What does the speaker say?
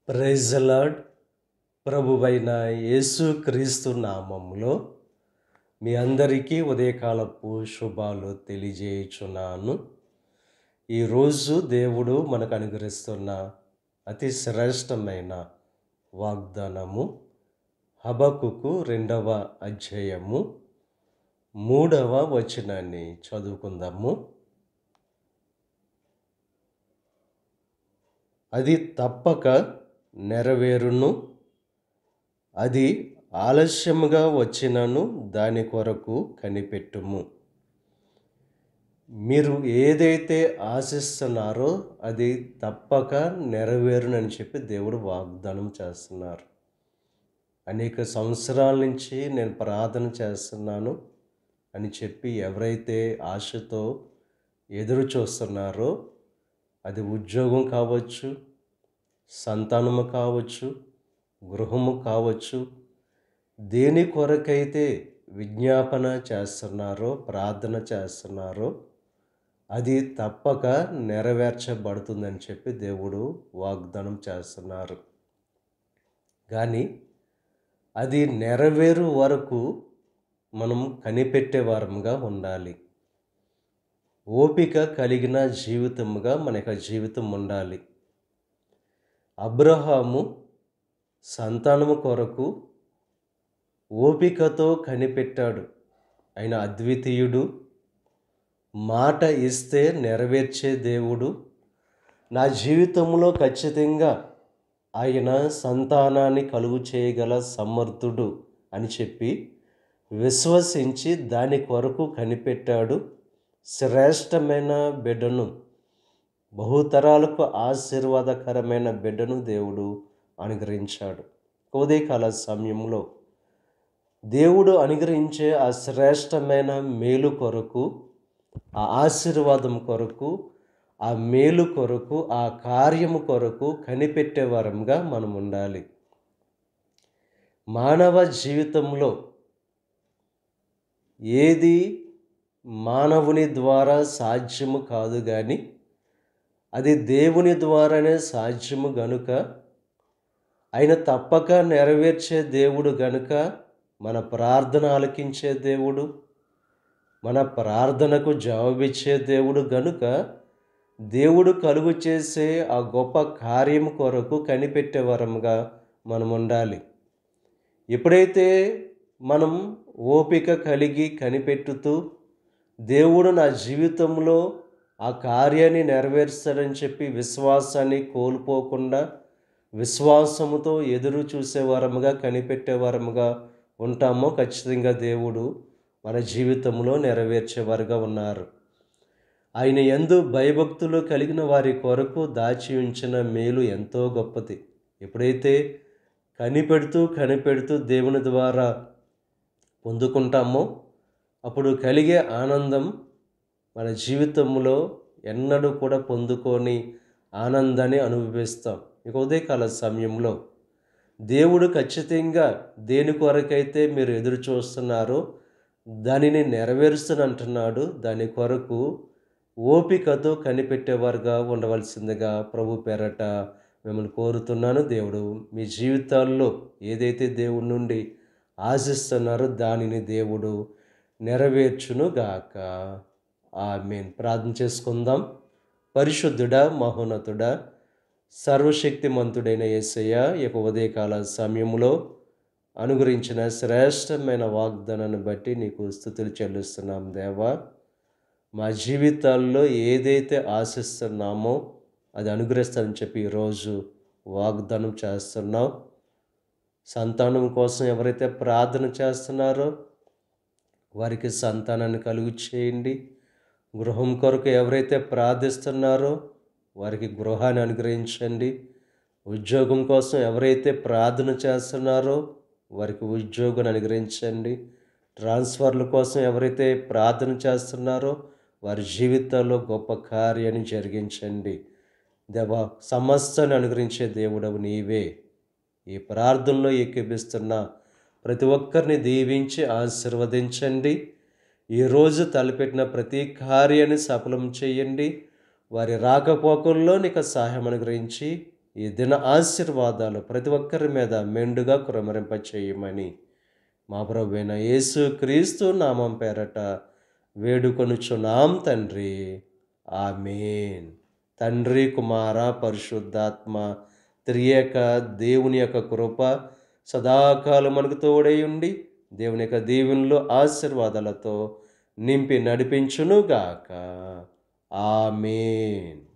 Praise the lord. ప్రభువైన యేసుక్రీస్తు నామములో మీ అందరికీ ఉదయకాలపు శుభాలు తెలియజేయుచున్నాను. ఈరోజు దేవుడు మనకు అనుగ్రహిస్తున్న అతి శ్రేష్టమైన వాగ్దానము హబక్కుకు 2వ అధ్యాయము 3వ వచనాన్ని చదువుకుందాము. అది తప్పక నెరవేరును, అది ఆలస్యముగా వచ్చినను దాని కొరకు కనిపెట్టుము. మీరు ఏదైతే ఆశిస్తున్నారో అది తప్పక నెరవేరునని చెప్పి దేవుడు వాగ్దానం చేస్తున్నారు. అనేక సంవత్సరాల నుంచి నేను ప్రార్థన చేస్తున్నాను అని చెప్పి ఎవరైతే ఆశతో ఎదురు చూస్తున్నారో, అది ఉద్యోగం కావచ్చు, సంతానము కావచ్చు, గృహము కావచ్చు, దేని కొరకైతే విజ్ఞాపన చేస్తున్నారో, ప్రార్థన చేస్తున్నారో అది తప్పక నెరవేర్చబడుతుందని చెప్పి దేవుడు వాగ్దానం చేస్తున్నారు. కానీ అది నెరవేరు వరకు మనం కనిపెట్టే వారముగా ఉండాలి. ఓపిక కలిగిన జీవితముగా మన యొక్క జీవితం ఉండాలి. అబ్రహాము సంతానము కొరకు ఓపికతో కనిపెట్టాడు. ఆయన అద్వితీయుడు, మాట ఇస్తే నెరవేర్చే దేవుడు. నా జీవితంలో ఖచ్చితంగా ఆయన సంతానాన్ని కలుగు చేయగల సమర్థుడు అని చెప్పి విశ్వసించి దాని కొరకు కనిపెట్టాడు. శ్రేష్టమైన బిడ్డను, బహుతరాలకు ఆశీర్వాదకరమైన బిడ్డను దేవుడు అనుగ్రహించాడు. ఉదయకాల సమయంలో దేవుడు అనుగ్రహించే ఆ శ్రేష్టమైన మేలు కొరకు, ఆ ఆశీర్వాదం కొరకు, ఆ మేలు కొరకు, ఆ కార్యము కొరకు కనిపెట్టే వారంగా మనం ఉండాలి. మానవ జీవితంలో ఏది మానవుని ద్వారా సాధ్యము కాదు, కానీ అది దేవుని ద్వారానే సాధ్యము గనుక, ఆయన తప్పక నెరవేర్చే దేవుడు గనుక, మన ప్రార్థన ఆలకించే దేవుడు, మన ప్రార్థనకు జవాబిచ్చే దేవుడు గనుక, దేవుడు కలుగు చేసే ఆ గొప్ప కార్యం కొరకు కనిపెట్టే వరంగా మనం ఉండాలి. ఎప్పుడైతే మనం ఓపిక కలిగి కనిపెట్టుతూ దేవుడు నా జీవితంలో ఆ కార్యాన్ని నెరవేర్స్తాడని చెప్పి విశ్వాసాన్ని కోల్పోకుండా విశ్వాసముతో ఎదురు చూసేవారముగా, కనిపెట్టేవారముగా ఉంటామో ఖచ్చితంగా దేవుడు మన జీవితంలో నెరవేర్చేవారుగా ఉన్నారు. ఆయన యందు భయభక్తులు కలిగిన వారి కొరకు దాచి ఉంచిన మేలు ఎంతో గొప్పది. ఎప్పుడైతే కనిపెడుతూ దేవుని ద్వారా పొందుకుంటామో అప్పుడు కలిగే ఆనందం మన జీవితంలో ఎన్నడూ కూడా పొందుకొని ఆనందాన్ని అనుభవిస్తాం. ఇక ఉదయకాల సమయంలో దేవుడు ఖచ్చితంగా దేని కొరకైతే మీరు ఎదురు చూస్తున్నారో దానిని నెరవేరుస్తానంటున్నాడు. దాని కొరకు ఓపికతో కనిపెట్టేవారుగా ఉండవలసిందిగా ప్రభు పేరట మిమ్మల్ని కోరుతున్నాను. దేవుడు మీ జీవితాల్లో ఏదైతే దేవుడి నుండి ఆశిస్తున్నారో దానిని దేవుడు నెరవేర్చునుగాక. ఆమేన్. ప్రార్థన చేసుకుందాం. పరిశుద్ధుడా, మహోన్నతుడా, సర్వశక్తిమంతుడైన యేసయ్య, ఈ యొక్క ఉదయకాల సమయంలో అనుగ్రహించిన శ్రేష్టమైన వాగ్దానాన్ని బట్టి నీకు స్తుతులు చెల్లిస్తున్నాం దేవా. మా జీవితాల్లో ఏదైతే ఆశిస్తున్నామో అది అనుగ్రహిస్తానని చెప్పి ఈరోజు వాగ్దానం చేస్తున్నావు. సంతానం కోసం ఎవరైతే ప్రార్థన చేస్తున్నారో వారికి సంతానాన్ని కలుగు చేయండి. గృహం కొరకు ఎవరైతే ప్రార్థిస్తున్నారో వారికి గృహాన్ని అనుగ్రహించండి. ఉద్యోగం కోసం ఎవరైతే ప్రార్థన చేస్తున్నారో వారికి ఉద్యోగాన్ని అనుగ్రహించండి. ట్రాన్స్ఫర్ల కోసం ఎవరైతే ప్రార్థన చేస్తున్నారో వారి జీవితాల్లో గొప్ప కార్యాన్ని జరిగించండి. దేవా, సమస్తాన్ని అనుగ్రహించే దేవుడవు నీవే. ఈ ప్రార్థనలో ఏకీభిస్తున్న ప్రతి ఒక్కరిని దీవించి ఆశీర్వదించండి. ఈరోజు తలపెట్టిన ప్రతి కార్యాన్ని సఫలం చేయండి. వారి రాకపోకల్లో నీకు సహాయం అనుగ్రహించి ఈ దిన ఆశీర్వాదాలు ప్రతి ఒక్కరి మీద మెండుగా కురమరింప చేయమని మా ప్రభువైన యేసు క్రీస్తు నామం పేరట వేడుకొనుచున్నాం తండ్రి. ఆమేన్. తండ్రి, కుమార, పరిశుద్ధాత్మ త్రియేక దేవుని యొక్క కృప సదాకాలం మనకు తోడై ఉండి దేవుని యొక్క దీవెనలు ఆశీర్వాదాలతో నింపి నడిపించునుగాక. ఆమేన్.